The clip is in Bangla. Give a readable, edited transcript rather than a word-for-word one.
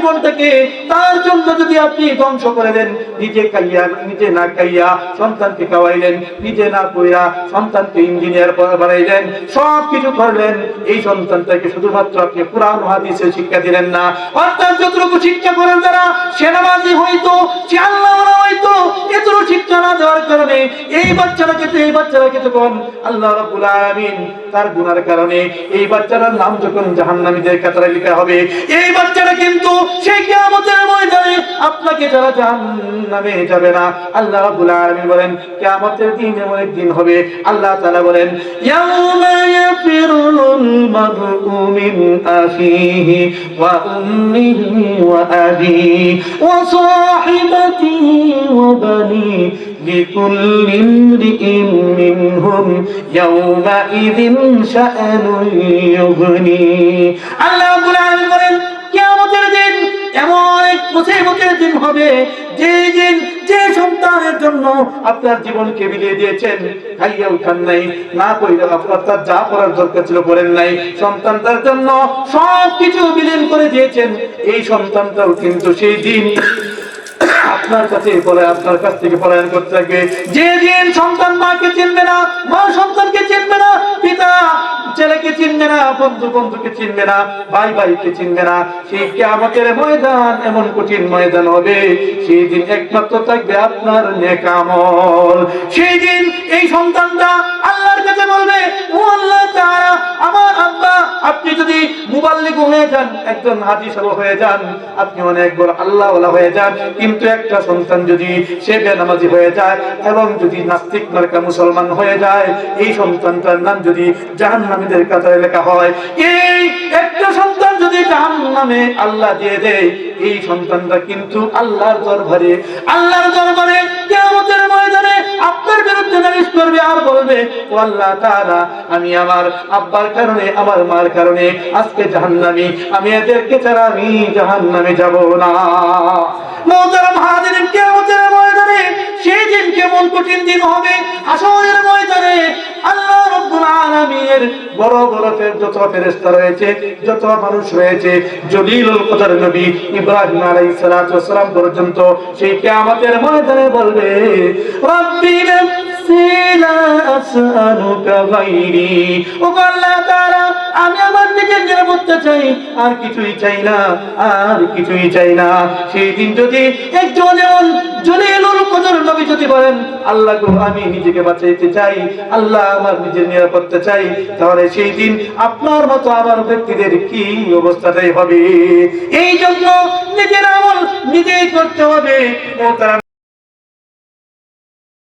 জীবনটাকে তার জন্য যদি আপনি ধ্বংস করে দেন, নিজে না খাইয়া সন্তানকে খাওয়াইলেন, নিজে না পড়া সন্তানকে ইঞ্জিনিয়ার বানাইলেন, সব কিছু করলেন, এই সন্তানটাকে শুধুমাত্র আপনি কোরআন হাদিসে শিক্ষা দিলেন না। অর্থাৎ যতটুকু শিক্ষা করেন তারা সেনাবাজি হইতো, সে আল্লাহ হইতো, এতটুকু শিক্ষা না দেওয়ার কারণে এই বাচ্চারাকে তখন আল্লাহ রাব্বুল আলামিন তার গুনার কারণে এই বাচ্চাটার নাম যখন জাহান্নামীদের কাতারে লেখা হবে, এই বাচ্চাটা কিন্তু সেই কিয়ামতের ময়দানে আপনাকে যারা জাহান্নামে যাবে না। আল্লাহ রাব্বুল আলামিন বলেন কিয়ামতের দিন এমন একদিন হবে, আল্লাহ তাআলা বলেন ইয়াউমা ইয়াফিরুল মারউ মিন আখিহি ওয়া উম্মিহি ওয়া আবিহি ওয়া সাহিবাতিহি ওয়া বানি লিকুল্লি ইমরিইন মিনহুম ইয়াউমাইযিন শাআনুন ইউগনি। আল্লাহ রাব্বুল আলামিন বলেন কিয়ামতের দিন এমন এক মুসিবতের দিন হবে, যে সন্তানের জন্য আপনার জীবনকে বিলিয়ে দিয়েছেন, খাইয়া উঠান নাই, না কইলে আপনার যা করার দরকার ছিল করেন নাই, সন্তানটার জন্য সবকিছু বিলীন করে দিয়েছেন, এই সন্তানটাও কিন্তু সেই দিন আপনার কাছ থেকে পলায়ন করতে থাকবে। যেদিন সন্তান মাকে চিনবে না, মা সন্তানকে চিনবে না, পিতা ছেলেকে চিনবে না, বন্ধুকে চিনবে না, ভাইকে চিনবে না, সেই কিয়ামতের ময়দান এমন কঠিন ময়দান হবে, সেই দিন একমাত্র থাকবে আপনার নেক আমল। সেই দিন এই সন্তানটা আল্লাহর কাছে বলবে ও আল্লাহ তাআলা, আমার আব্বা আপনি যদি মুবাল্লিগ হয়ে যান, একজন হাদিস হয়ে যান, আপনি অনেক বড় আল্লাহওয়ালা হয়ে যান, কিন্তু একটা সন্তান যদি সে বেনামাজি হয়ে যায় এবং যদি নাস্তিক মার্কা মুসলমান হয়ে যায়, এই সন্তানটার নাম যদি জাহান্নামীদের কাতারে লেখা হয়, এই একটা সন্তান যদি জাহান্নামে আল্লাহ দিয়ে দেয়, এই সন্তানটা কিন্তু আল্লাহর দরবারে কিয়ামতের ময়দানে আপনার বিরুদ্ধে নালিশ করবে আর বলবে ও আল্লাহ তাআলা, আমি আমার আব্বার কারণে আমার মার কারণে আজকে জাহান্নামী, আমি এদেরকে ছাড়া আমি জাহান্নামে যাব না। মুহতারাম হাজিরিন, কিয়ামতের ময়দানে সেই দিন কেমন কঠিন দিন হবে, হাসরের ময়দানে আল্লাহ রাব্বুল আলামিনের বড় বড় যত ফেরেশতা রয়েছে, যত মানুষ রয়েছে, জলিলুল কদর নবী ইব্রাহিম আলাইহিস সালাতু ওয়াস সালাম পর্যন্ত সেই কিয়ামতের ময়দানে বলবে রব্বি নাফসি লা আসআলুকা গায়রি, ও আল্লাহ তাআলা আমি আমার নিজের নিরাপত্তা চাই, আর কিছুই চাই না। সেই দিন যদি একজন এমন জলিলুল কদর নবী যদি বলেন আল্লাহ গো আমি নিজেকে বাঁচাইতে চাই, আল্লাহ আমার নিজের নিরাপত্তা চাই, তাহলে সেই দিন আপনার মতো আমার ব্যক্তিদের কি অবস্থাটাই হবে। এই জন্য নিজের আমল নিজেই করতে হবে।